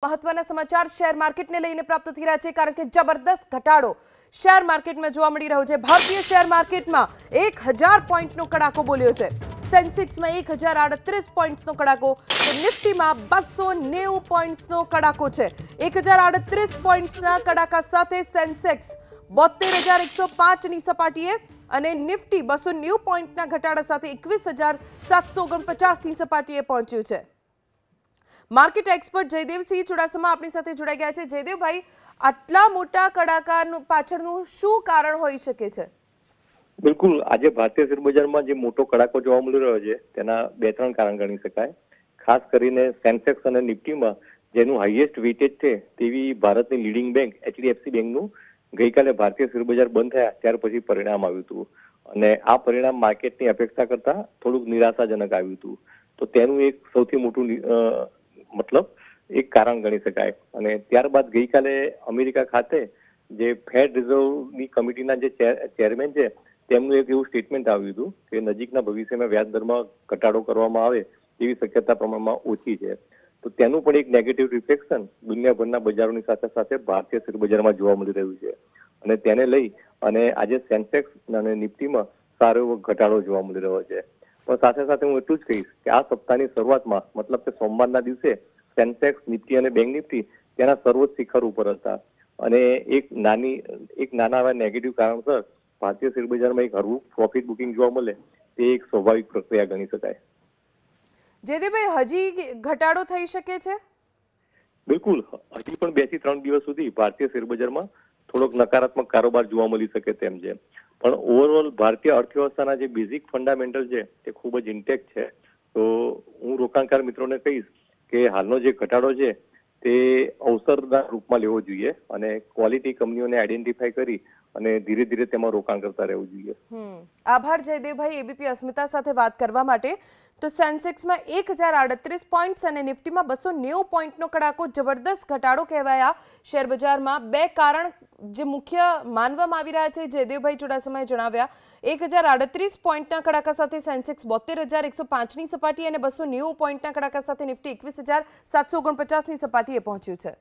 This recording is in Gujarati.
મહત્વના સમાચાર શેર માર્કેટને લઈને પ્રાપ્ત થઈ રહ્યા છે કારણ કે જબરદસ્ત ઘટાડો શેર માર્કેટમાં જોવા મળી રહ્યો છે। ભારતીય શેર માર્કેટમાં 1000 પોઈન્ટનો કડાકો બોલ્યો છે। સેન્સેક્સમાં 1038 પોઈન્ટ્સનો કડાકો તો નિફ્ટીમાં 290 પોઈન્ટ્સનો કડાકો છે। 1038 પોઈન્ટ્સના કડાકા સાથે સેન્સેક્સ 72105 ની સપાટીએ અને નિફ્ટી 290 પોઈન્ટના ઘટાડા સાથે 21749 ની સપાટીએ પહોંચ્યું છે। मार्केट एक्सपर्ट जयदेव सिंह चुड़ासमा अपनी साथे जोड़ाई गया है। जयदेव भाई, आटला मोटा कड़ाकाનું પાછળનું શું કારણ હોઈ શકે છે? બિલકુલ, આજે ભારતીય શેર બજારમાં જે મોટો કડાકો જોવા મળી રહ્યો છે તેના બે ત્રણ કારણ ગણી શકાય। ખાસ કરીને સેન્સેક્સ અને નિફ્ટીમાં જેનું હાઈએસ્ટ વેટેજ છે તેવી ભારતની લીડિંગ બેંક એચડીએફસી બેંકનું ગઈકાલે ભારતીય શેર બજાર બંધ થયા ત્યાર પછી પરિણામ આવ્યું હતું અને આ પરિણામ માર્કેટની અપેક્ષા કરતા થોડુંક નિરાશાજનક આવ્યું હતું। તો તેનું એક સૌથી મોટું મતલબ એક કારણ ગણી શકાય। અને ત્યારબાદ ગઈકાલે અમેરિકા ખાતે જે ફેડ રિઝર્વની કમિટીના જે ચેરમેન છે તેમનું એક એવું સ્ટેટમેન્ટ આવ્યું હતું કે નજીકના ભવિષ્યમાં વ્યાજ દરમાં ઘટાડો કરવામાં આવે તેવી શક્યતા પ્રમાણમાં ઓછી છે। તો તેનું પણ એક નેગેટિવ રિફ્લેક્શન દુનિયાભરના બજારોની સાથે સાથે ભારતીય શેર બજારમાં જોવા મળી રહ્યું છે અને તેને લઈ અને આજે સેન્સેક્સ અને નિફ્ટીમાં સારો એવો ઘટાડો જોવા મળી રહ્યો છે। પણ સાથે સાથે હું એટલું જ કહીશ કે આ સપ્તાહની શરૂઆતમાં મતલબ કે સોમવારના દિવસે સેન્સેક્સ, નિફ્ટી અને બેંક નિફ્ટી તેના સર્વોચ્ચ શિખર ઉપર હતા અને એક નાના એવા નેગેટિવ કારણસર ભારતીય શેર બજારમાં એક હળવું પ્રોફિટ બુકિંગ જોવા મળે તે એક સ્વાભાવિક પ્રક્રિયા ગણી શકાય। જયદેવભાઈ, હજી ઘટાડો થઈ શકે છે? બિલકુલ, હજી પણ 2 થી 3 દિવસ સુધી ભારતીય શેર બજારમાં થોડોક નકારાત્મક કારોબાર જોવા મળી શકે તેમ છે। પણ ઓવરઓલ ભારતીય અર્થવ્યવસ્થાના જે બેઝિક ફંડામેન્ટલ છે તે ખૂબ જ ઇન્ટેક્ટ છે। તો હું રોકાણકાર મિત્રોને કહીશ કે હાલનો જે ઘટાડો છે તે અવસરના રૂપમાં લેવો જોઈએ અને ક્વોલિટી કંપનીઓને આઈડેન્ટિફાઈ કરી અને ધીરે ધીરે તેમાં રોકાણ કરતા રહેવું જોઈએ। આભાર જયદેવભાઈ એબીપી અસ્મિતા સાથે વાત કરવા માટે। તો સેન્સેક્સમાં 1038 પોઈન્ટ્સ અને નિફ્ટીમાં 290 પોઈન્ટનો કડાકો જબરદસ્ત ઘટાડો કહેવાયા। શેર બજારમાં બે કારણ જે મુખ્ય માનવામાં આવી રહ્યા છે જયદેવભાઈ ચુડાસમાએ જણાવ્યા। 1038 પોઈન્ટના કડાકા સાથે સેન્સેક્સ 72105 ની સપાટી અને 290 પોઈન્ટના કડાકા સાથે નિફ્ટી 21749 ની સપાટીએ પહોંચ્યું છે।